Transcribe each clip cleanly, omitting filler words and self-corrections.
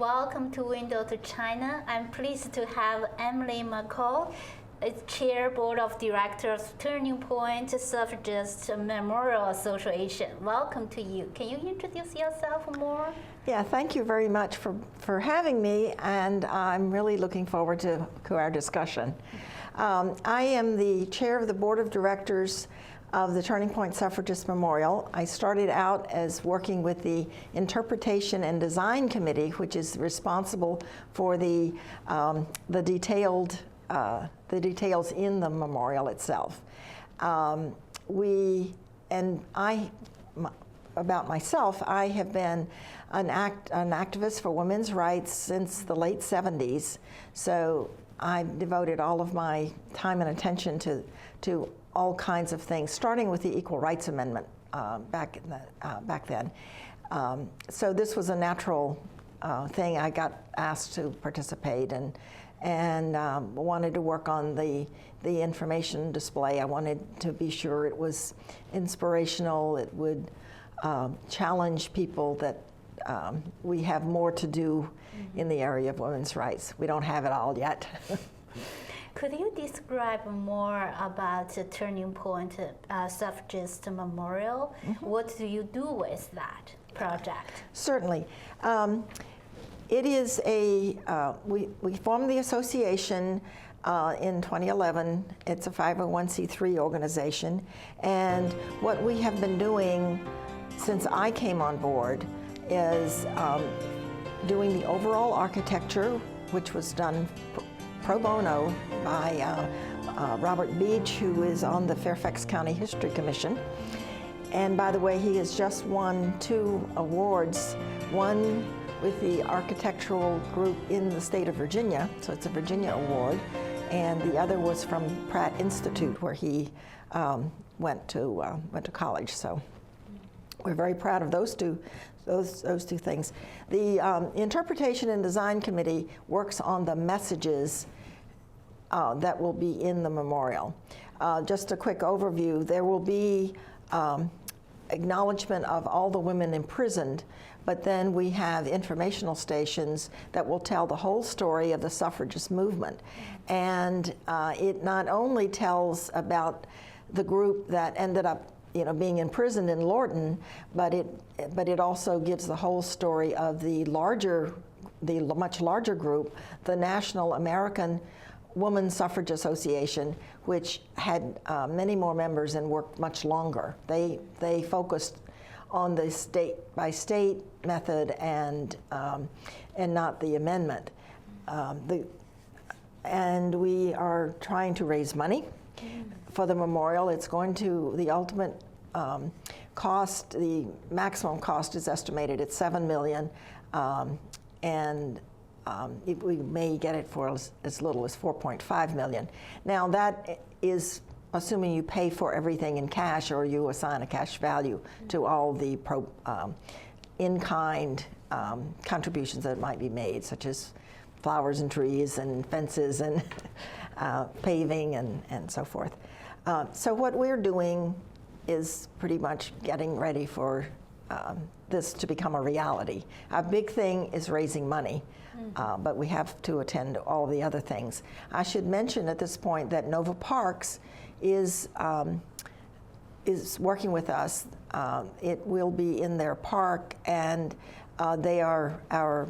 Welcome to Window to China. I'm pleased to have Emily McCoy, Chair Board of Directors of Turning Point Suffragist Memorial Association. Welcome to you. Can you introduce yourself more? Yeah, thank you very much for having me, and I'm really looking forward to our discussion. I am the chair of the Board of Directors of the Turning Point Suffragist Memorial. I started out as working with the Interpretation and Design Committee, which is responsible for the details in the memorial itself. About myself, I have been an activist for women's rights since the late 70s. So I devoted all of my time and attention to all kinds of things, starting with the Equal Rights Amendment back then. So this was a natural thing. I got asked to participate and wanted to work on the information display. I wanted to be sure it was inspirational. It would challenge people that we have more to do in the area of women's rights. We don't have it all yet. Could you describe more about the Turning Point Suffragist Memorial? Mm-hmm. What do you do with that project? Certainly. It is we formed the association in 2011. It's a 501c3 organization. And what we have been doing since I came on board is doing the overall architecture, which was done pro bono by Robert Beach, who is on the Fairfax County History Commission. And by the way, he has just won 2 awards, one with the architectural group in the state of Virginia, so it's a Virginia award, and the other was from Pratt Institute, where he went to college. So we're very proud of those two things. The Interpretation and Design Committee works on the messages that will be in the memorial. Just a quick overview, there will be acknowledgement of all the women imprisoned, but then we have informational stations that will tell the whole story of the suffragist movement. And it not only tells about the group that ended up being imprisoned in Lorton, but it also gives the whole story of the much larger group, the National American Woman Suffrage Association, which had many more members and worked much longer. They focused on the state-by-state method and not the amendment. And we are trying to raise money for the memorial. It's going to, the ultimate cost, the maximum cost is estimated at $7 million, and we may get it for as little as $4.5 million. Now that is assuming you pay for everything in cash or you assign a cash value to all the in-kind contributions that might be made, such as flowers and trees and fences and paving and so forth. So what we're doing is pretty much getting ready for this to become a reality. Our big thing is raising money, but we have to attend to all the other things. I should mention at this point that Nova Parks is working with us. It will be in their park, and they are our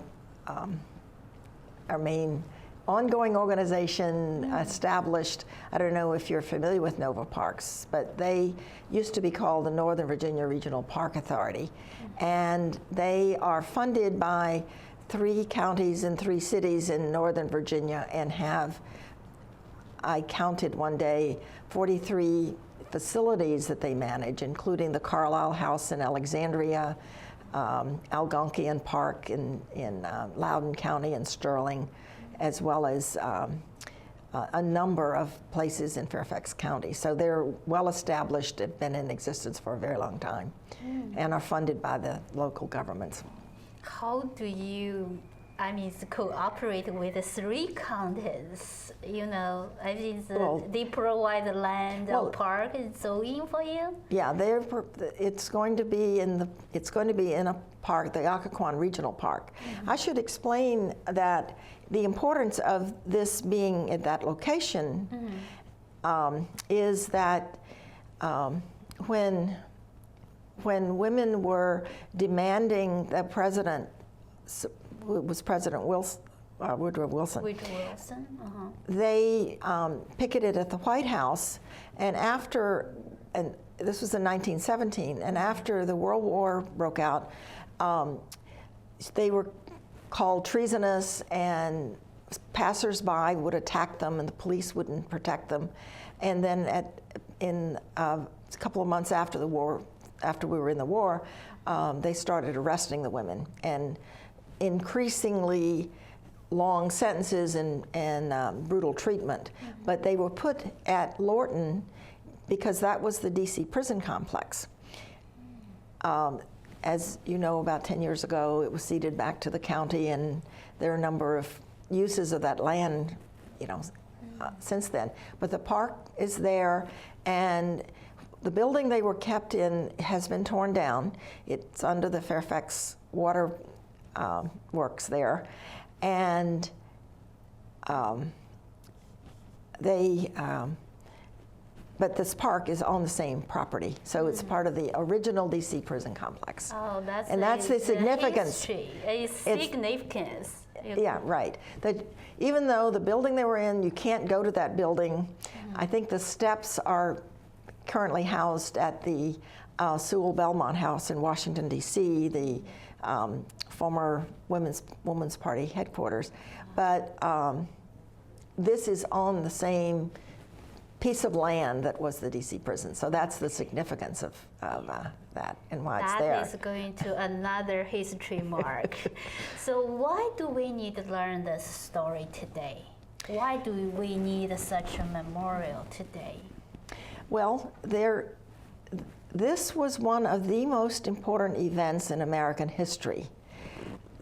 main ongoing organization established. I don't know if you're familiar with Nova Parks, but they used to be called the Northern Virginia Regional Park Authority, and they are funded by 3 counties and 3 cities in Northern Virginia and have, I counted one day, 43 facilities that they manage, including the Carlisle House in Alexandria, Algonquian Park in Loudoun County and Sterling, as well as a number of places in Fairfax County. So they're well established, have been in existence for a very long time, and are funded by the local governments. How do you I mean, cooperate with 3 counties. You know, I mean, they provide the land or park and zoning for you. Yeah, it's going to be in a park, the Occoquan Regional Park. I should explain that the importance of this being at that location is that when women were demanding that President Woodrow Wilson. They picketed at the White House, and this was in 1917, and after the World War broke out, they were called treasonous, and passers-by would attack them, and the police wouldn't protect them. And then a couple of months after the war, after we were in the war, they started arresting the women, and increasingly long sentences and brutal treatment. But they were put at Lorton because that was the DC prison complex. As you know, about 10 years ago, it was ceded back to the county, and there are a number of uses of that land, you know, since then. But the park is there, and the building they were kept in has been torn down. It's under the Fairfax Water Works there, and but this park is on the same property, so it's part of the original DC prison complex. Oh, that's the significance. Significance. Yeah, right. That even though the building they were in, you can't go to that building. I think the steps are currently housed at the Sewell Belmont House in Washington, D.C., the former Women's Party headquarters. But this is on the same piece of land that was the D.C. prison. So that's the significance of that and why it's there. That is going to another history mark. So why do we need to learn this story today? Why do we need such a memorial today? Well, this was one of the most important events in American history.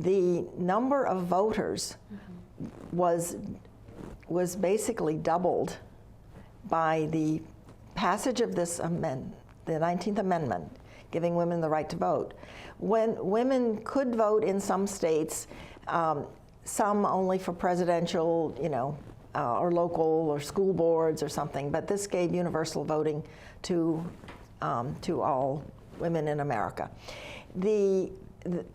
The number of voters was basically doubled by the passage of this amendment, the 19th Amendment, giving women the right to vote. When women could vote in some states, some only for presidential, you know, or local or school boards or something, but this gave universal voting to all women in America.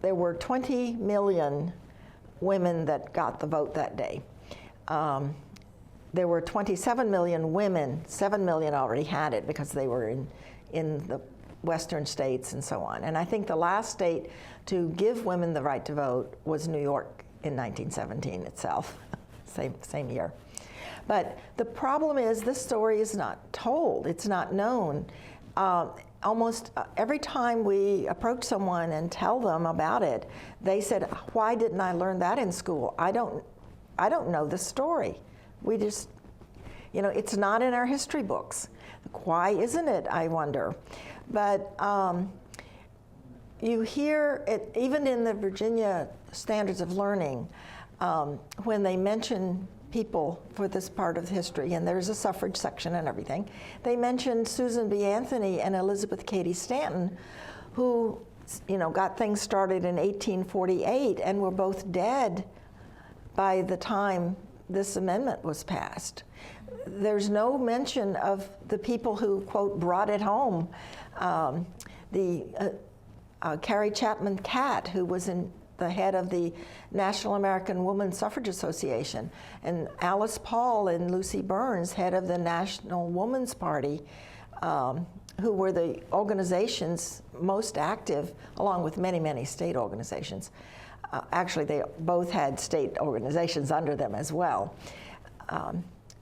There were 20 million women that got the vote that day. There were 27 million women, 7 million already had it because they were in the western states and so on. And I think the last state to give women the right to vote was New York in 1917 itself, same year. But the problem is this story is not told, it's not known. Almost every time we approach someone and tell them about it, they said, "Why didn't I learn that in school? I don't know the story. We just, you know, it's not in our history books. Why isn't it, I wonder?" But you hear it, even in the Virginia Standards of Learning, when they mention people for this part of history, and there's a suffrage section and everything, they mentioned Susan B. Anthony and Elizabeth Cady Stanton, who, you know, got things started in 1848 and were both dead by the time this amendment was passed. There's no mention of the people who, quote, brought it home. Carrie Chapman Catt, who was the head of the National American Woman Suffrage Association, and Alice Paul and Lucy Burns, head of the National Woman's Party, who were the organizations most active, along with many, many state organizations. Actually, they both had state organizations under them as well.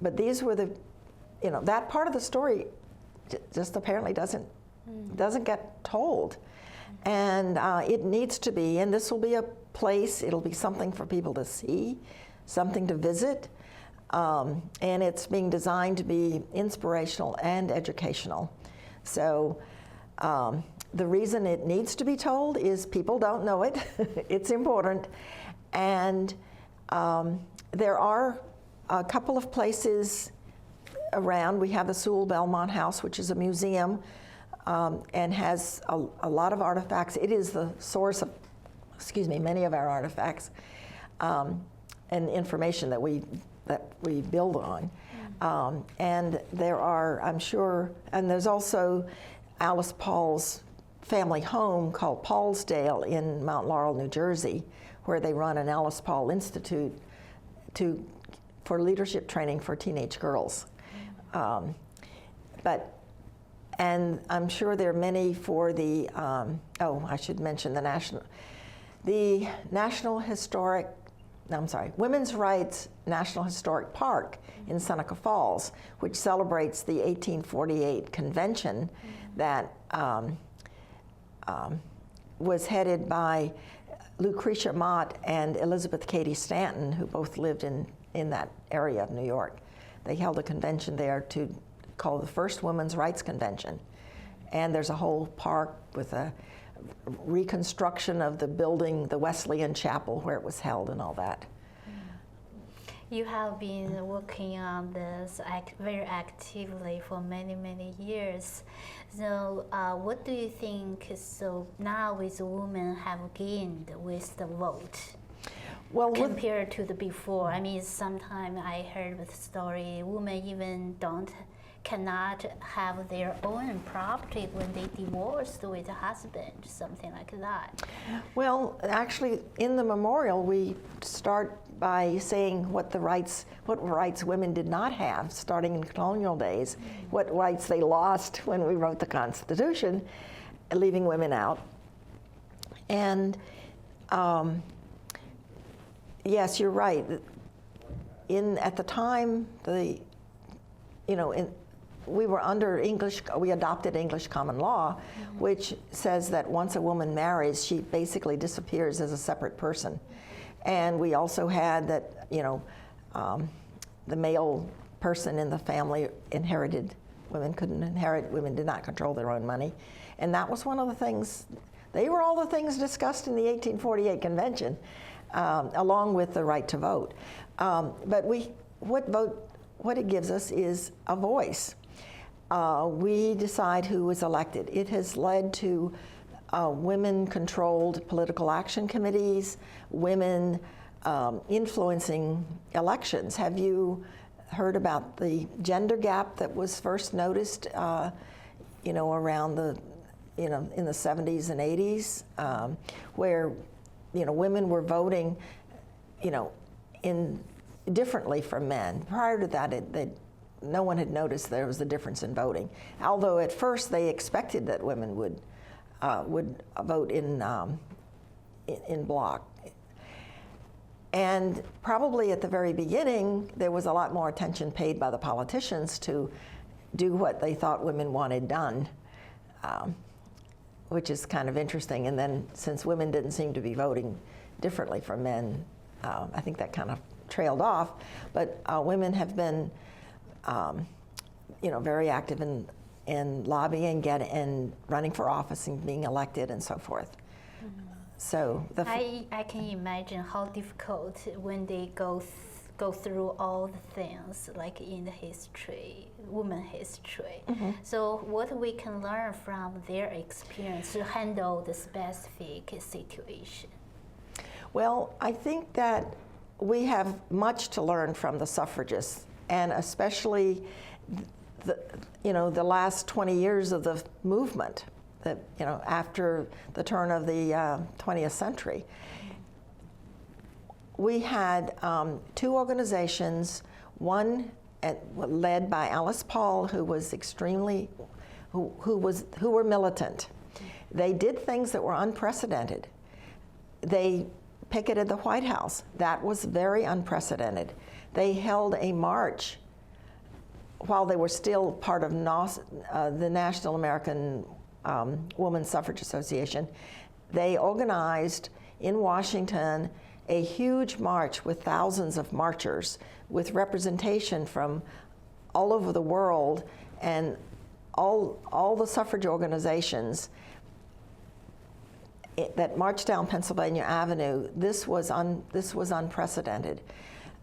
But these were that part of the story just apparently doesn't get told. And it needs to be, and this will be a place, it'll be something for people to see, something to visit, and it's being designed to be inspirational and educational. So the reason it needs to be told is people don't know it, it's important, And there are a couple of places around. We have the Sewell Belmont House, which is a museum and has a lot of artifacts. It is the source of, many of our artifacts and information that we build on. And there are, I'm sure, and there's also Alice Paul's family home called Paulsdale in Mount Laurel, New Jersey, where they run an Alice Paul Institute for leadership training for teenage girls. And I'm sure there are many for the, I should mention Women's Rights National Historic Park in Seneca Falls, which celebrates the 1848 convention that was headed by Lucretia Mott and Elizabeth Cady Stanton, who both lived in that area of New York. They held a convention there called the First Women's Rights Convention. And there's a whole park with a reconstruction of the building, the Wesleyan Chapel, where it was held and all that. You have been working on this very actively for many, many years. So what do you think, so now with women have gained with the vote? Well, compared to the before? I mean, sometimes I heard the story, women even cannot have their own property when they divorced with a husband, something like that. Well, actually, in the memorial, we start by saying what rights women did not have, starting in colonial days, what rights they lost when we wrote the Constitution, leaving women out. And yes, you're right. At the time, we were under we adopted English common law, which says that once a woman marries, she basically disappears as a separate person. And we also had that, the male person in the family inherited. Women couldn't inherit. Women did not control their own money. And that was one of the things, they were all the things discussed in the 1848 convention, along with the right to vote. But what it gives us is a voice. We decide who is elected. It has led to women-controlled political action committees, women influencing elections. Have you heard about the gender gap that was first noticed, around in the 70s and 80s, where, women were voting, differently from men. Prior to that, no one had noticed there was a difference in voting. Although at first they expected that women would vote in block. And probably at the very beginning, there was a lot more attention paid by the politicians to do what they thought women wanted done, which is kind of interesting. And then since women didn't seem to be voting differently from men, I think that kind of trailed off. But women have been, very active in lobbying and running for office and being elected and so forth. Mm-hmm. So I can imagine how difficult when they go through all the things like in the history, women history. Mm-hmm. So what we can learn from their experience to handle the specific situation? Well, I think that we have much to learn from the suffragists, and especially the last 20 years of the movement, that after the turn of the 20th century. We had two organizations, one led by Alice Paul, who was who were militant. They did things that were unprecedented. They picketed the White House. That was very unprecedented. They held a march while they were still part of the National American Woman Suffrage Association. They organized in Washington a huge march with thousands of marchers, with representation from all over the world, and all the suffrage organizations that marched down Pennsylvania Avenue, this was unprecedented.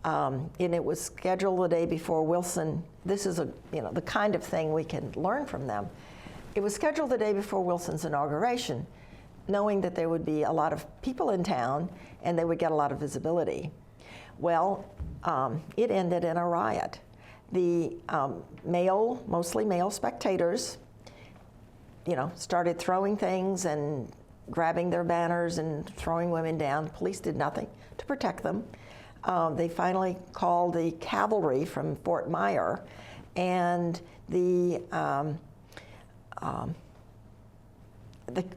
And it was scheduled the day before Wilson. This is the kind of thing we can learn from them. It was scheduled the day before Wilson's inauguration, knowing that there would be a lot of people in town and they would get a lot of visibility. Well, it ended in a riot. The mostly male spectators, started throwing things and grabbing their banners and throwing women down. Police did nothing to protect them. They finally called the cavalry from Fort Myer, and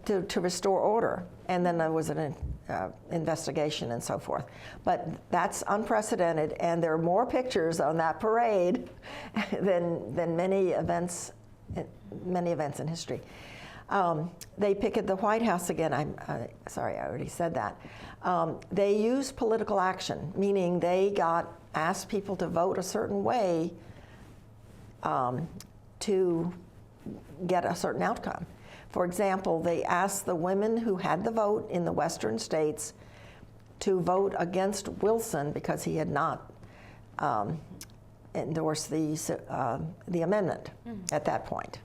to restore order. And then there was an investigation and so forth. But that's unprecedented, and there are more pictures on that parade than many events in history. They picketed the White House again. Sorry, I already said that. They used political action, meaning they asked people to vote a certain way to get a certain outcome. For example, they asked the women who had the vote in the western states to vote against Wilson because he had not endorsed the amendment at that point.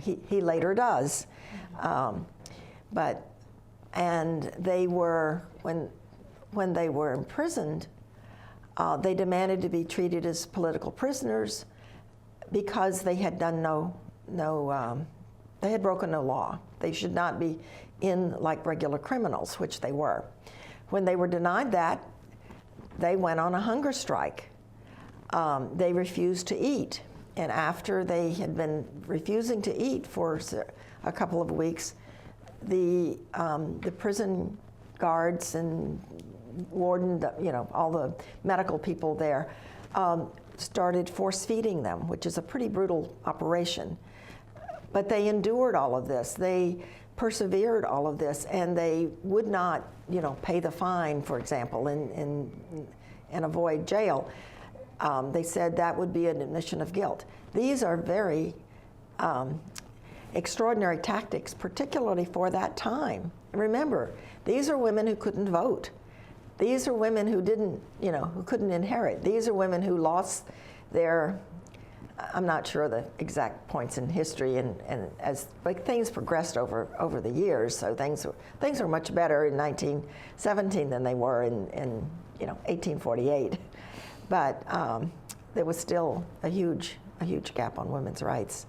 He later does. And they were, when they were imprisoned, they demanded to be treated as political prisoners because they had done they had broken no law. They should not be in like regular criminals, which they were. When they were denied that, they went on a hunger strike. They refused to eat. And after they had been refusing to eat for a couple of weeks, the prison guards and warden, all the medical people there, started force feeding them, which is a pretty brutal operation. But they endured all of this. They persevered all of this, and they would not, pay the fine, for example, and avoid jail. They said that would be an admission of guilt. These are very extraordinary tactics, particularly for that time. Remember, these are women who couldn't vote. These are women who didn't, who couldn't inherit. These are women who lost their, I'm not sure the exact points in history, and as things progressed over the years, so things were much better in 1917 than they were in 1848. But there was still a huge gap on women's rights.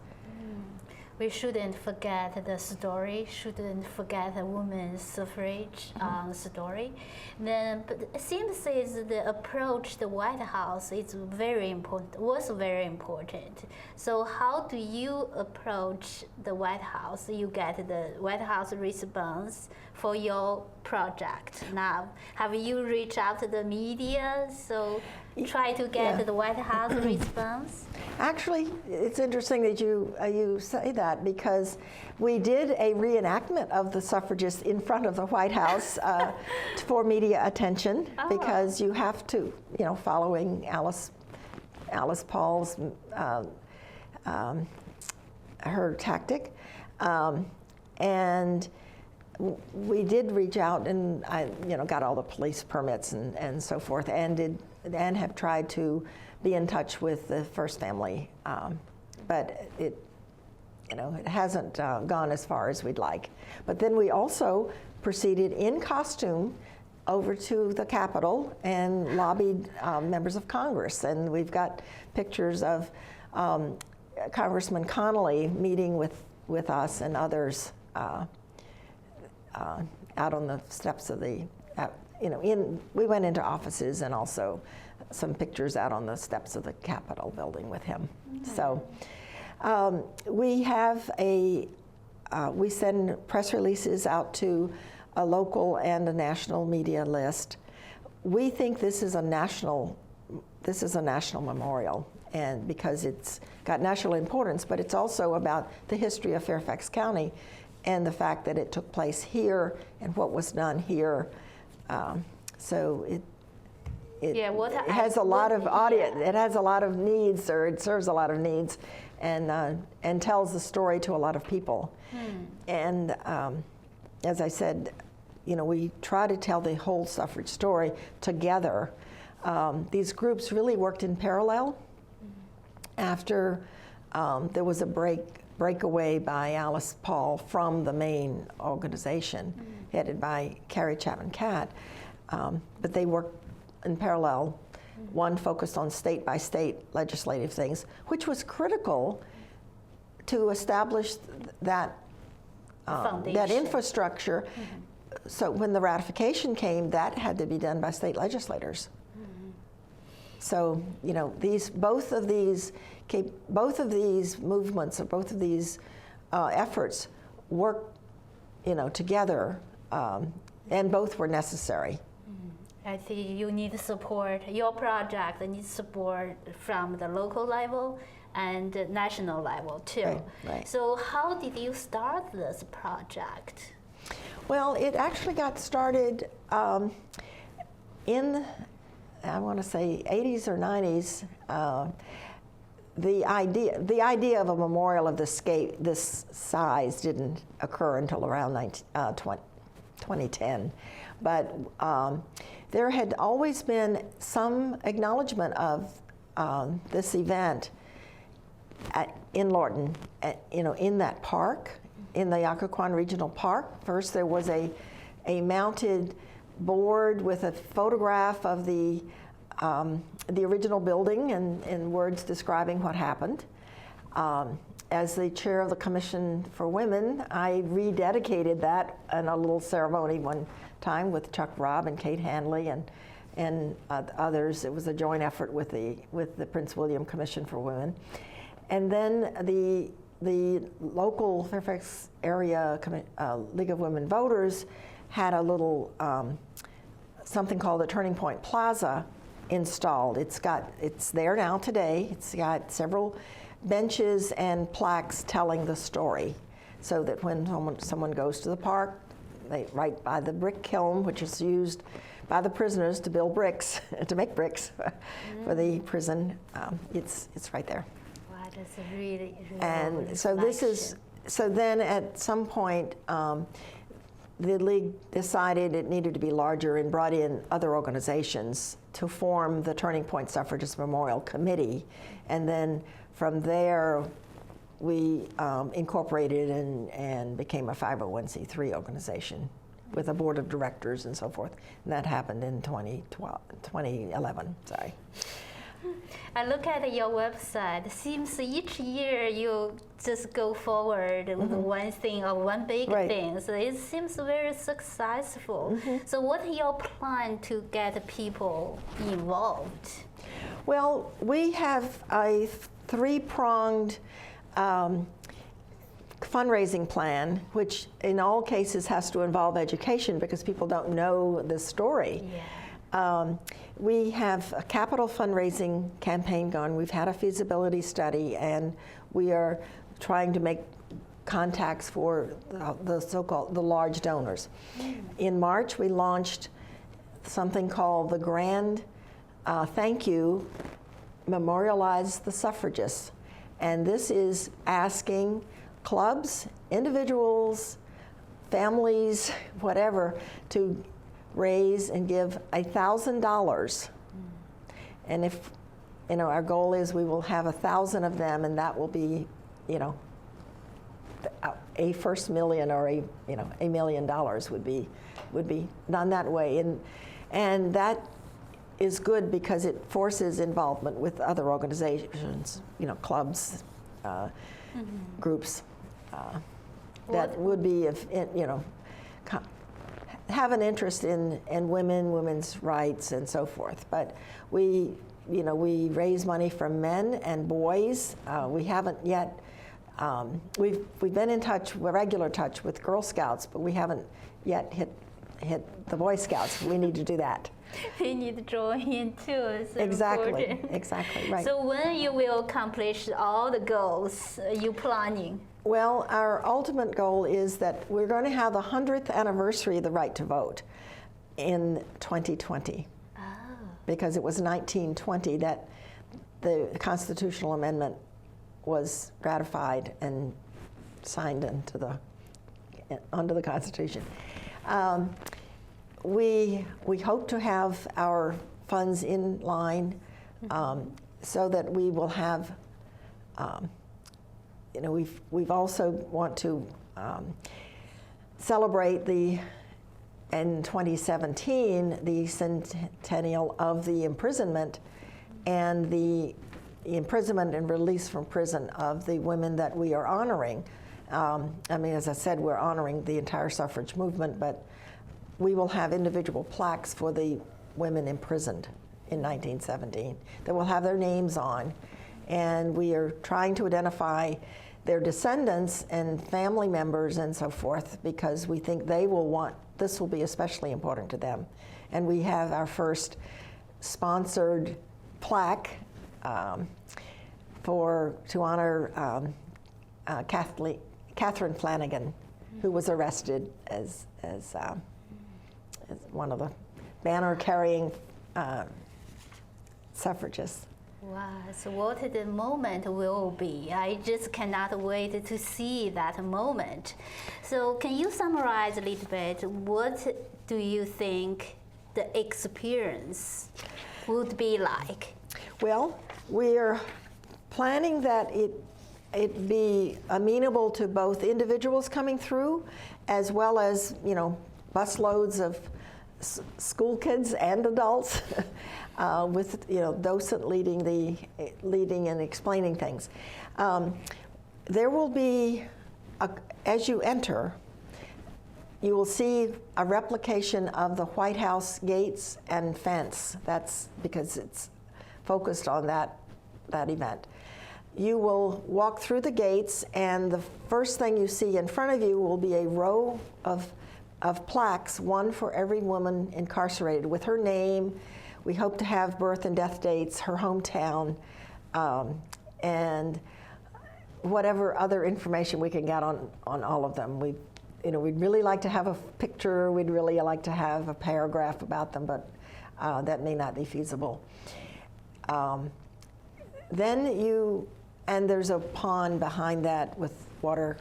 We shouldn't forget the story, shouldn't forget the women's suffrage story. Then, but it seems as the approach to the White House is very important, was very important. So how do you approach the White House? You get the White House response for your project now. Have you reached out to the media? So try to get the White House response? Actually, it's interesting that you say that, because we did a reenactment of the Suffragists in front of the White House for media attention, because you have to, following Alice Paul's her tactic, and we did reach out, and I, got all the police permits and so forth, and have tried to be in touch with the First Family, but it hasn't gone as far as we'd like. But then we also proceeded in costume over to the Capitol and lobbied members of Congress, and we've got pictures of Congressman Connolly meeting with us and others out on the steps of the, we went into offices, and also some pictures out on the steps of the Capitol building with him. Mm-hmm. So we have we send press releases out to a local and a national media list. We think this is a national memorial, and because it's got national importance, but it's also about the history of Fairfax County and the fact that it took place here and what was done here. So it has a lot of audience. It has a lot of needs, or it serves a lot of needs, and tells the story to a lot of people. And as I said, we try to tell the whole suffrage story together. These groups really worked in parallel. After there was a breakaway by Alice Paul from the main organization, headed by Carrie Chapman Catt, but they worked in parallel. One focused on state-by-state legislative things, which was critical to establish that infrastructure. So when the ratification came, that had to be done by state legislators. So both of these movements, or both of these efforts, work together, and both were necessary. I think you need support. Your project needs support from the local level and the national level too. Right. So how did you start this project? Well, it actually got started in, I want to say, 80s or 90s. The idea of a memorial of this size didn't occur until around 2010, but there had always been some acknowledgement of this event in Lorton, in that park, in the Occoquan Regional Park. First, there was a mounted board with a photograph of the original building and words describing what happened. As the chair of the Commission for Women, I rededicated that in a little ceremony one time with Chuck Robb and Kate Hanley and others. It was a joint effort with the Prince William Commission for Women. And then the local Fairfax area League of Women Voters had a little something called the Turning Point Plaza installed. It's there now today. It's got several benches and plaques telling the story, so that when someone goes to the park, right by the brick kiln, which is used by the prisoners to build bricks, to make bricks for the prison, it's right there. Wow, that's a really and so then at some point, the League decided it needed to be larger and brought in other organizations to form the Turning Point Suffragist Memorial Committee. And then from there, we incorporated and became a 501c3 organization with a board of directors and so forth. And that happened in 2011, sorry. I look at your website. It seems each year you just go forward with one thing or one big thing. So it seems very successful. So what is your plan to get people involved? Well, we have a three-pronged fundraising plan, which in all cases has to involve education because people don't know the story. Yeah. We have a capital fundraising campaign going. We've had a feasibility study, and we are trying to make contacts for the so-called large donors. In March, we launched something called the Grand Thank You, Memorialize the Suffragists. And this is asking clubs, individuals, families, whatever, to raise and give $1,000. And if, our goal is we will have 1,000 of them, and that will be, a first million or $1 million would be done that way. And that is good because it forces involvement with other organizations, clubs, groups that would be, have an interest in women's rights and so forth. But we raise money from men and boys. We haven't yet. We've been in regular touch with Girl Scouts, but we haven't yet hit the Boy Scouts. We need to do that. We need to join in too. It's exactly, important. Exactly, right. So when you will accomplish all the goals you planning? Well, our ultimate goal is that we're going to have the 100th anniversary of the right to vote in 2020. Oh. Because it was 1920 that the constitutional amendment was ratified and signed into the under the Constitution. We hope to have our funds in line so that we will have, we've also want to celebrate in 2017, the centennial of the imprisonment and the imprisonment and release from prison of the women that we are honoring. As I said, we're honoring the entire suffrage movement, but we will have individual plaques for the women imprisoned in 1917 that will have their names on. And we are trying to identify their descendants and family members and so forth, because we think this will be especially important to them. And we have our first sponsored plaque to honor Catherine Flanagan, who was arrested as one of the banner-carrying suffragists. Wow, so what the moment will be. I just cannot wait to see that moment. So can you summarize a little bit, what do you think the experience would be like? Well, we're planning that it be amenable to both individuals coming through, as well as, busloads of school kids and adults, with docent leading and explaining things. There will be, as you enter, you will see a replication of the White House gates and fence. That's because it's focused on that event. You will walk through the gates, and the first thing you see in front of you will be a row of plaques, one for every woman incarcerated, with her name. We hope to have birth and death dates, her hometown, and whatever other information we can get on all of them. We'd really like to have a picture. We'd really like to have a paragraph about them, but that may not be feasible. And there's a pond behind that with water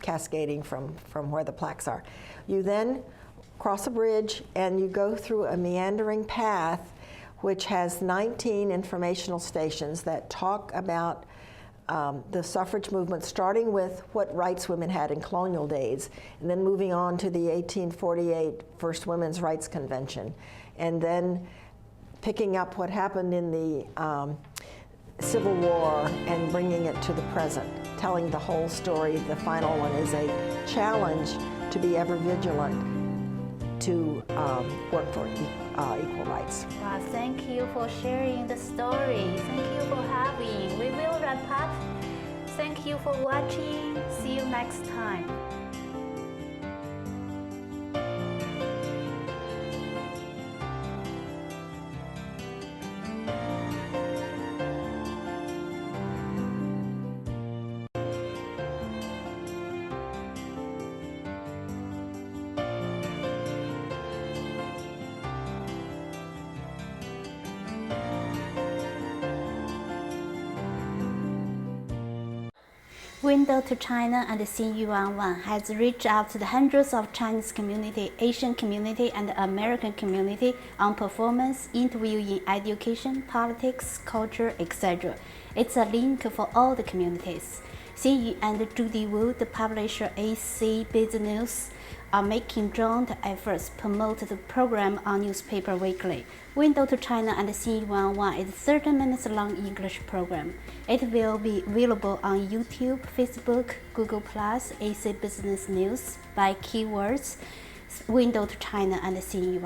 cascading from where the plaques are. You then cross a bridge and you go through a meandering path which has 19 informational stations that talk about the suffrage movement, starting with what rights women had in colonial days, and then moving on to the 1848 First Women's Rights Convention, and then picking up what happened in the Civil War and bringing it to the present, telling the whole story. The final one is a challenge to be ever vigilant to work for equal rights. Wow, thank you for sharing the story. Thank you for having. We will wrap up. Thank you for watching. See you next time. Window to China and Xinyu has reached out to the hundreds of Chinese community, Asian community, and American community on performance, interview in education, politics, culture, etc. It's a link for all the communities. Xinyu and Judy Wu, the publisher AC Business News, are making joint efforts to promote the program on Newspaper Weekly. Window to China and Xinyu is a 30 minutes long English program. It will be available on YouTube, Facebook, Google+, AC Business News by keywords Window to China and Xinyu.